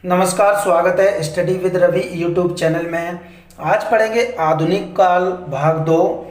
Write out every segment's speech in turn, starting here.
नमस्कार, स्वागत है study with Ravi YouTube channel में। आज पढ़ेंगे आधुनिक काल भाग 2,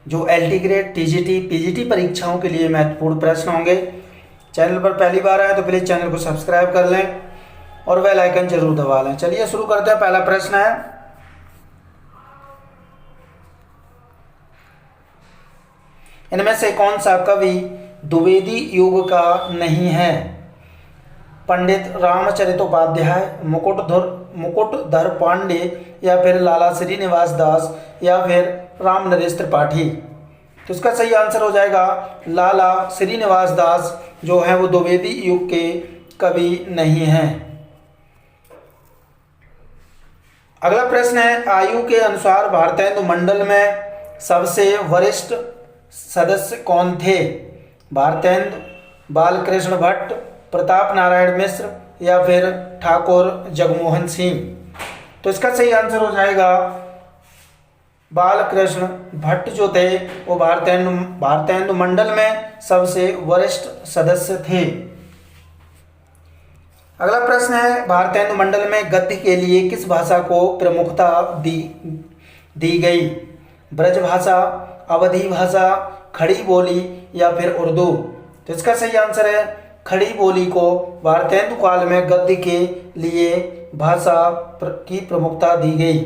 जो एलटी ग्रेड, टीजीटी, पीजीटी परीक्षाओं के लिए महत्वपूर्ण प्रश्न होंगे। चैनल पर पहली बार आए तो प्लीज़ चैनल को सब्सक्राइब कर लें और बेल आइकन जरूर दबा लें। चलिए शुरू करते हैं। पहला प्रश्न है, इनमें से कौन सा कवि द्विवेदी युग का नहीं है? पंडित रामचरितोपाध्याय, मुकुटधर पांडे, या फिर लाला श्रीनिवास दास, या फिर राम नरेश त्रिपाठी। तो इसका सही आंसर हो जाएगा लाला श्रीनिवास दास, जो है वो द्विवेदी युग के कवि नहीं हैं। अगला प्रश्न है, आयु के अनुसार भारतेंदु मंडल में सबसे वरिष्ठ सदस्य कौन थे? भारतेंदु, बालकृष्ण भट्ट, प्रताप नारायण मिश्र, या फिर ठाकुर जगमोहन सिंह। तो इसका सही आंसर हो जाएगा बालकृष्ण भट्ट, जो थे वो भारतेंदु मंडल में सबसे वरिष्ठ सदस्य थे। अगला प्रश्न है, भारतेंदु मंडल में गद्य के लिए किस भाषा को प्रमुखता दी गई? ब्रज भाषा, अवधी भाषा, खड़ी बोली, या फिर उर्दू। तो इसका सही आंसर है खड़ी बोली को भारतेंदु काल में गद्य के लिए भाषा की प्रमुखता दी गई।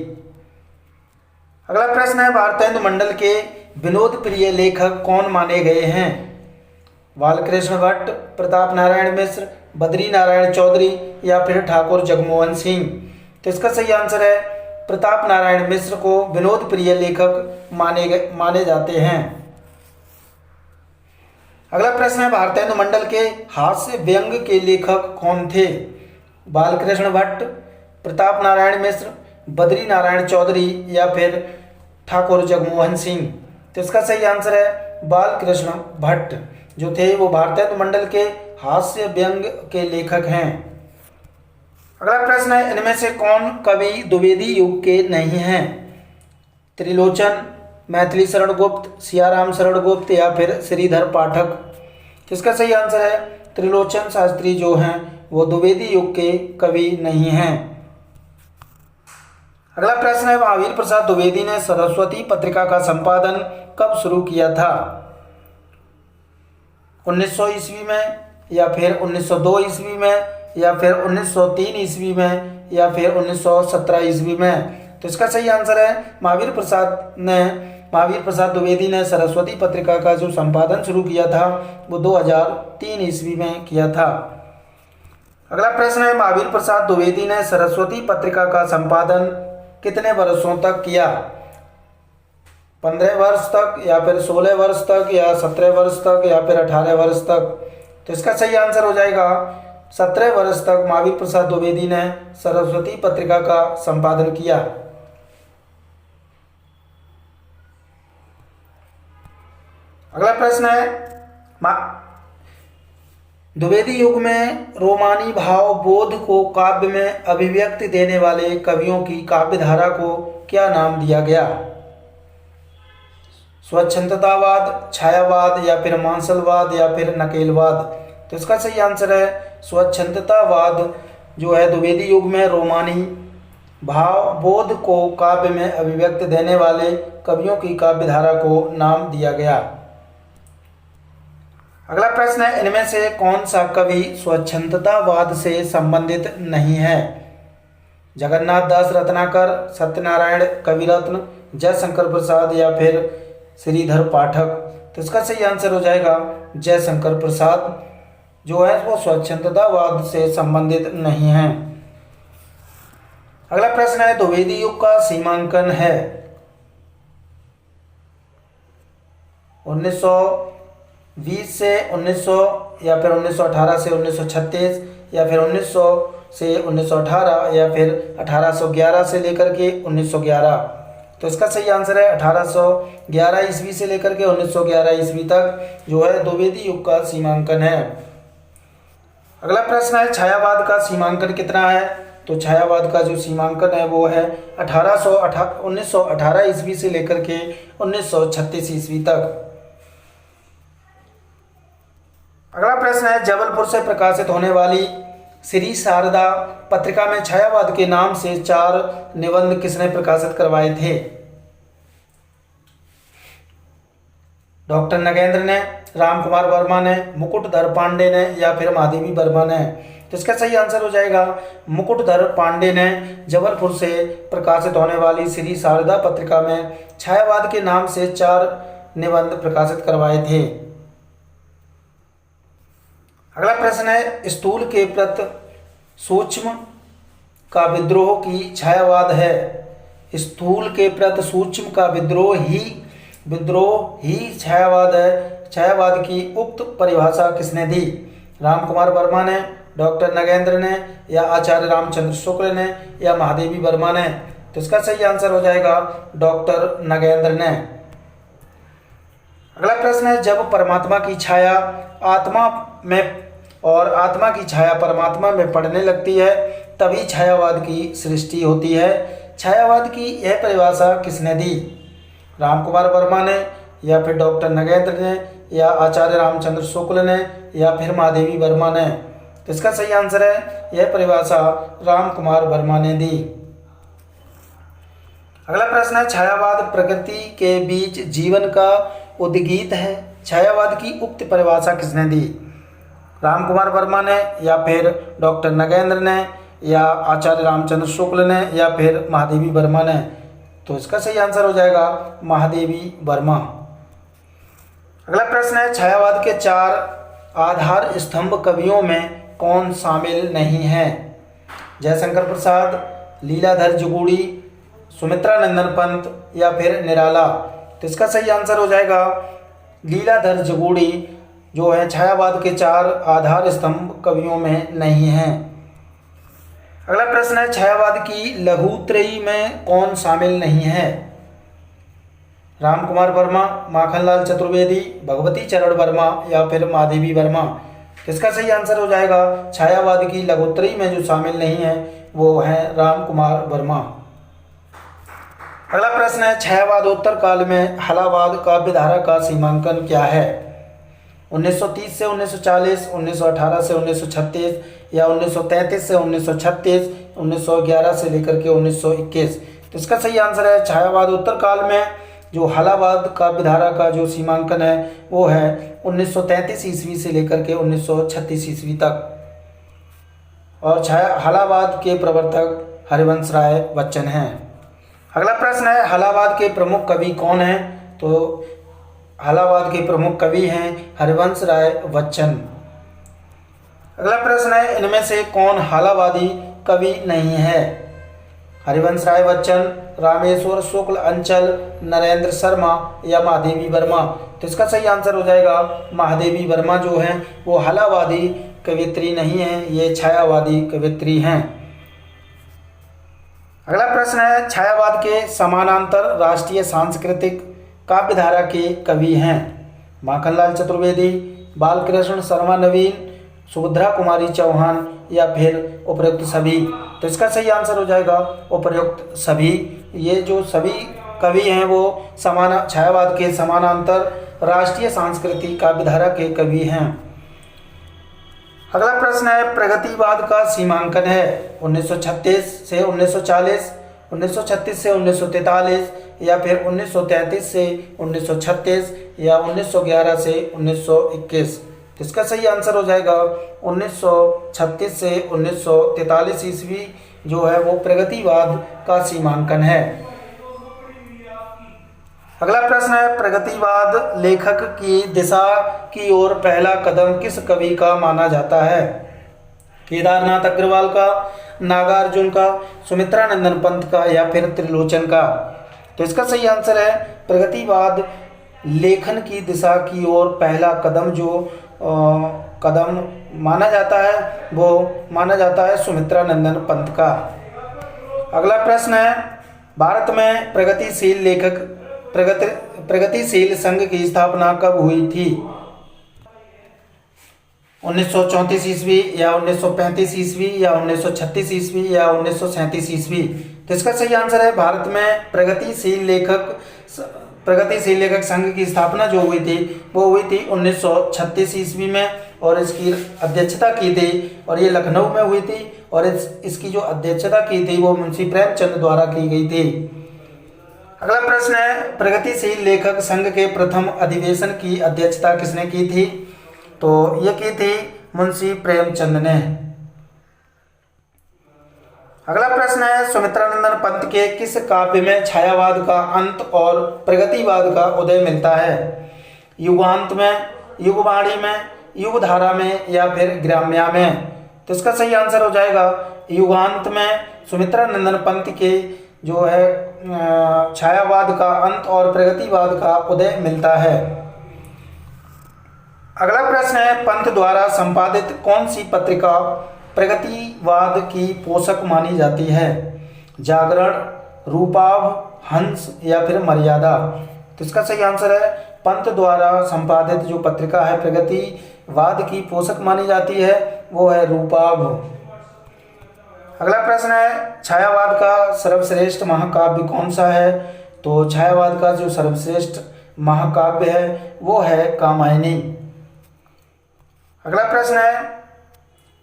अगला प्रश्न है, भारतेंदु मंडल के विनोद प्रिय लेखक कौन माने गए हैं? बालकृष्ण भट्ट, प्रताप नारायण मिश्र, बद्री नारायण चौधरी, या फिर ठाकुर जगमोहन सिंह। तो इसका सही आंसर है प्रताप नारायण मिश्र को विनोद प्रिय लेखक माने जाते हैं। अगला प्रश्न है, भारतेंदु मंडल के हास्य व्यंग के लेखक कौन थे? बालकृष्ण भट्ट, प्रताप नारायण मिश्र, बद्री नारायण चौधरी, या फिर ठाकुर जगमोहन सिंह। तो इसका सही आंसर है बालकृष्ण भट्ट, जो थे वो भारतेंदु मंडल के हास्य व्यंग के लेखक हैं। अगला प्रश्न है, इनमें से कौन कवि द्विवेदी युग के नहीं हैं? त्रिलोचन, मैथिली शरण गुप्त, सियाराम शरण गुप्त, या फिर श्रीधर पाठक। इसका सही आंसर है त्रिलोचन शास्त्री, जो हैं वो द्विवेदी युग के कवि नहीं हैं। अगला प्रश्न है, महावीर प्रसाद द्विवेदी ने सरस्वती पत्रिका का संपादन कब शुरू किया था? 1900 ईस्वी में, या फिर 1902 ईस्वी में, या फिर 1903 ईस्वी में, या फिर 1917 ईस्वी में। तो इसका सही आंसर है महावीर प्रसाद द्विवेदी ने सरस्वती पत्रिका का जो संपादन शुरू किया था वो 2003 ईस्वी में किया था। अगला प्रश्न है, महावीर प्रसाद द्विवेदी ने सरस्वती पत्रिका का संपादन कितने वर्षों तक किया? 15 वर्ष तक, या फिर 16 वर्ष तक, या 17 वर्ष तक, या फिर 18 वर्ष तक। तो इसका सही आंसर हो जाएगा 17 वर्ष तक महावीर प्रसाद द्विवेदी ने सरस्वती पत्रिका का संपादन किया। अगला प्रश्न है, द्विवेदी युग में रोमानी भाव बोध को काव्य में अभिव्यक्ति देने वाले कवियों की काव्य धारा को क्या नाम दिया गया? स्वच्छंदतावाद, छायावाद, या फिर मांसलवाद, या फिर नकेलवाद। तो इसका सही आंसर है स्वच्छंदतावाद, जो है द्विवेदी युग में रोमानी भाव बोध को काव्य में अभिव्यक्ति देने वाले कवियों की काव्य धारा को नाम दिया गया। अगला प्रश्न है, इनमें से कौन सा कवि स्वच्छंदतावाद से संबंधित नहीं है? जगन्नाथ दास रत्नाकर, सत्यनारायण कविरत्न, जयशंकर प्रसाद, या फिर श्रीधर पाठक। तो इसका सही आंसर हो जाएगा जयशंकर प्रसाद, जो है वो स्वच्छंदतावाद से संबंधित नहीं है। अगला प्रश्न है, द्विवेदी युग का सीमांकन है 1920 से 1900, या फिर 1918 से 1936, या फिर 1900 से 1918, या फिर 1811 से लेकर के 1911। तो इसका सही आंसर है 1811 ईस्वी से लेकर के 1911 ईस्वी तक जो है द्विवेदी युग का सीमांकन है। अगला प्रश्न है, छायावाद का सीमांकन कितना है? तो छायावाद का जो सीमांकन है वो है 1918 ईस्वी से लेकर के 1936 ईस्वी तक। अगला प्रश्न है, जबलपुर से प्रकाशित होने वाली श्री शारदा पत्रिका में छायावाद के नाम से 4 निबंध किसने प्रकाशित करवाए थे? डॉक्टर नगेंद्र ने, रामकुमार वर्मा ने, मुकुटधर पांडे ने या फिर महादेवी वर्मा ने? तो इसका सही आंसर हो जाएगा मुकुटधर पांडे ने जबलपुर से प्रकाशित होने वाली श्री शारदा पत्रिका में छायावाद के नाम से 4 निबंध प्रकाशित करवाए थे। अगला प्रश्न है, स्थूल के प्रति सूक्ष्म का विद्रोह की छायावाद है। स्थूल के प्रति सूक्ष्म का विद्रोह ही छायावाद है। छायावाद की उक्त परिभाषा किसने दी? रामकुमार वर्मा ने, डॉक्टर नगेंद्र ने या आचार्य रामचंद्र शुक्ल ने या महादेवी वर्मा ने? तो इसका सही आंसर हो जाएगा डॉक्टर नगेंद्र ने। अगला प्रश्न है, जब परमात्मा की छाया आत्मा में और आत्मा की छाया परमात्मा में पड़ने लगती है तभी छायावाद की सृष्टि होती है। छायावाद की यह परिभाषा किसने दी? रामकुमार वर्मा ने या फिर डॉक्टर नगेंद्र ने या आचार्य रामचंद्र शुक्ल ने या फिर महादेवी वर्मा ने? तो इसका सही आंसर है यह परिभाषा रामकुमार वर्मा ने दी। अगला प्रश्न है, छायावाद प्रकृति के बीच जीवन का उद्गीत है। छायावाद की उक्त परिभाषा किसने दी? रामकुमार वर्मा ने या फिर डॉक्टर नगेंद्र ने या आचार्य रामचंद्र शुक्ल ने या फिर महादेवी वर्मा ने? तो इसका सही आंसर हो जाएगा महादेवी वर्मा। अगला प्रश्न है, छायावाद के 4 आधार स्तंभ कवियों में कौन शामिल नहीं है? जयशंकर प्रसाद, लीलाधर जुगुड़ी, सुमित्रा नंदन पंत या फिर निराला? तो इसका सही आंसर हो जाएगा लीलाधर जुगुड़ी जो है छायावाद के 4 आधार स्तंभ कवियों में नहीं है। अगला प्रश्न है, छायावाद की लघुत्रयी में कौन शामिल नहीं है? रामकुमार वर्मा, माखनलाल चतुर्वेदी, भगवती चरण वर्मा या फिर महादेवी वर्मा? इसका सही आंसर हो जाएगा छायावाद की लघुत्रयी में जो शामिल नहीं है वो है रामकुमार वर्मा। अगला प्रश्न है, छायावादोत्तर काल में हलावाद काव्यधारा का सीमांकन क्या है? 1930 से 1940, 1918 से 1936 या 1933 से 1936, 1911 से लेकर के 1921? तो इसका सही आंसर है छायावादोत्तर काल में जो हलावाद काव्यधारा का जो सीमांकन है वो है 1933 ईस्वी से लेकर के 1936 ईस्वी तक। और हलावाद के प्रवर्तक हरिवंश राय बच्चन हैं। अगला प्रश्न है, हलावाद के प्रमुख कवि कौन हैं? तो हलावाद के प्रमुख कवि हैं हरिवंश राय बच्चन। अगला प्रश्न है, इनमें से कौन हलावादी कवि नहीं है? हरिवंश राय बच्चन, रामेश्वर शुक्ल अंचल, नरेंद्र शर्मा या महादेवी वर्मा? तो इसका सही आंसर हो जाएगा महादेवी वर्मा जो हैं वो हलावादी कवियत्री नहीं है, ये छायावादी कवियत्री हैं। अगला प्रश्न है, छायावाद के समानांतर राष्ट्रीय सांस्कृतिक काव्यधारा के कवि हैं? माखनलाल चतुर्वेदी, बालकृष्ण शर्मा नवीन, सुभद्रा कुमारी चौहान या फिर उपर्युक्त सभी? तो इसका सही आंसर हो जाएगा उपर्युक्त सभी। ये जो सभी कवि हैं वो छायावाद के समानांतर राष्ट्रीय सांस्कृतिक काव्यधारा के कवि हैं। अगला प्रश्न है, प्रगतिवाद का सीमांकन है 1936 से 1940, 1936 से 1943 या फिर 1933 से 1936 या 1911 से 1921? तो इसका सही आंसर हो जाएगा 1936 से 1943 ईस्वी जो है वो प्रगतिवाद का सीमांकन है। अगला प्रश्न है, प्रगतिवाद लेखक की दिशा की ओर पहला कदम किस कवि का माना जाता है? केदारनाथ अग्रवाल का, नागार्जुन का, सुमित्रा नंदन पंत का या फिर त्रिलोचन का? तो इसका सही आंसर है प्रगतिवाद लेखन की दिशा की ओर पहला कदम जो कदम माना जाता है वो माना जाता है सुमित्रा नंदन पंत का। अगला प्रश्न है, भारत में प्रगतिशील संघ की स्थापना कब हुई थी? 1934 ईस्वी या 1935 ईस्वी या 1936 ईस्वी या 1937 ईस्वी? तो इसका सही आंसर है भारत में प्रगतिशील लेखक संघ की स्थापना जो हुई थी वो हुई थी 1936 ईस्वी में। और इसकी अध्यक्षता की थी और ये लखनऊ में हुई थी और इसकी जो अध्यक्षता की थी वो मुंशी प्रेमचंद द्वारा की गई थी। अगला प्रश्न है, प्रगतिशील लेखक संघ के प्रथम अधिवेशन की अध्यक्षता किसने की थी? तो ये की थी मुंशी प्रेमचंद ने। अगला प्रश्न है, सुमित्रानंदन पंत के किस काव्य में छायावाद का अंत और प्रगतिवाद का उदय मिलता है? युगांत में, युगवाणी में, युगधारा में या फिर ग्राम्या में? तो इसका सही आंसर हो जाएगा युगांत में सुमित्रानंदन पंत के जो है छायावाद का अंत और प्रगतिवाद का उदय मिलता है। अगला प्रश्न है, पंत द्वारा संपादित कौन सी पत्रिका प्रगतिवाद की पोषक मानी जाती है? जागरण, रूपाभ, हंस या फिर मर्यादा? तो इसका सही आंसर है पंत द्वारा संपादित जो पत्रिका है प्रगतिवाद की पोषक मानी जाती है वो है रूपाभ। अगला प्रश्न है, छायावाद का सर्वश्रेष्ठ महाकाव्य कौन सा है? तो छायावाद का जो सर्वश्रेष्ठ महाकाव्य है वो है कामायनी। अगला प्रश्न है,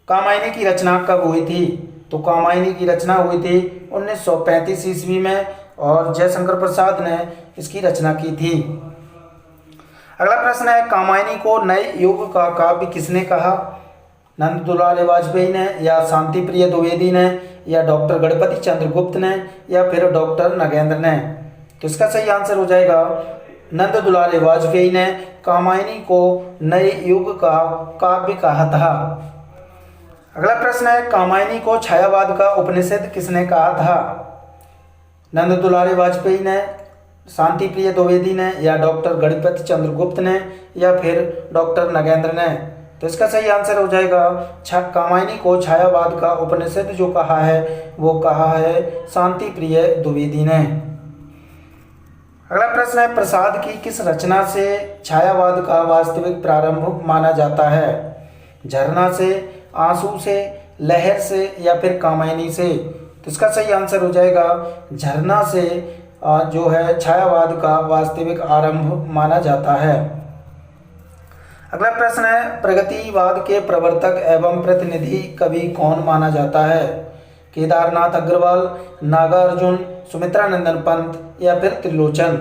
कामायनी की रचना कब हुई थी? तो कामायनी की रचना हुई थी 1935 ईस्वी में और जयशंकर प्रसाद ने इसकी रचना की थी। अगला प्रश्न है, कामायनी को नए युग का काव्य किसने कहा? नंद दुलारे वाजपेयी ने या शांति प्रिय द्विवेदी ने या डॉक्टर गणपति चंद्र गुप्त ने या फिर डॉक्टर नगेंद्र ने? तो इसका सही आंसर हो जाएगा नंद दुलारे वाजपेयी ने कामायनी को नए युग का काव्य कहा था। अगला प्रश्न है, कामायनी को छायावाद का उपनिषद किसने कहा था? नंद दुलारे वाजपेयी ने, शांति प्रिय द्विवेदी ने या डॉक्टर गणपति चंद्र गुप्त ने या फिर डॉक्टर नगेंद्र ने? तो इसका सही आंसर हो जाएगा कामायनी को छायावाद का उपनिषद जो कहा है वो कहा है शांति प्रिय द्विवेदी ने। अगला प्रश्न है, प्रसाद की किस रचना से छायावाद का वास्तविक प्रारंभ माना जाता है? झरना से, आंसू से, लहर से या फिर कामायनी से? तो इसका सही आंसर हो जाएगा झरना से जो है छायावाद का वास्तविक आरंभ माना जाता है। अगला प्रश्न है, प्रगतिवाद के प्रवर्तक एवं प्रतिनिधि कवि कौन माना जाता है? केदारनाथ अग्रवाल, नागार्जुन, सुमित्रानंदन पंत या फिर त्रिलोचन?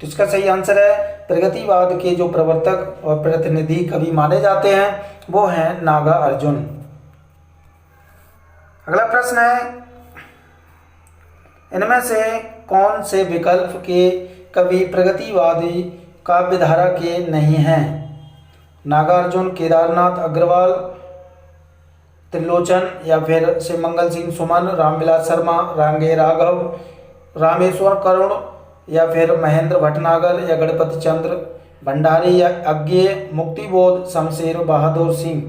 तो इसका सही आंसर है प्रगतिवाद के जो प्रवर्तक और प्रतिनिधि कवि माने जाते हैं वो हैं नागार्जुन। अगला प्रश्न है, इनमें से कौन से विकल्प के कवि प्रगतिवादी काव्यधारा के नहीं हैं? नागार्जुन, केदारनाथ अग्रवाल, त्रिलोचन या फिर से मंगल सिंह सुमन, रामविलास शर्मा, रांगे राघव, रामेश्वर करुण या फिर महेंद्र भटनागर या गणपति चंद्र भंडारी या अज्ञेय मुक्तिबोध शमशेर बहादुर सिंह?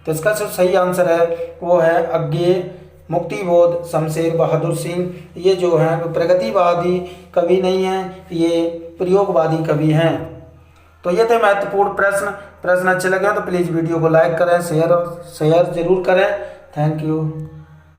तो इसका जो सही आंसर है वो है अज्ञेय मुक्तिबोध शमशेर बहादुर सिंह। ये जो हैं प्रगतिवादी कवि नहीं हैं, ये प्रयोगवादी कवि हैं। तो ये थे महत्वपूर्ण प्रश्न अच्छे लगे तो प्लीज़ वीडियो को लाइक करें, शेयर जरूर करें। Thank you.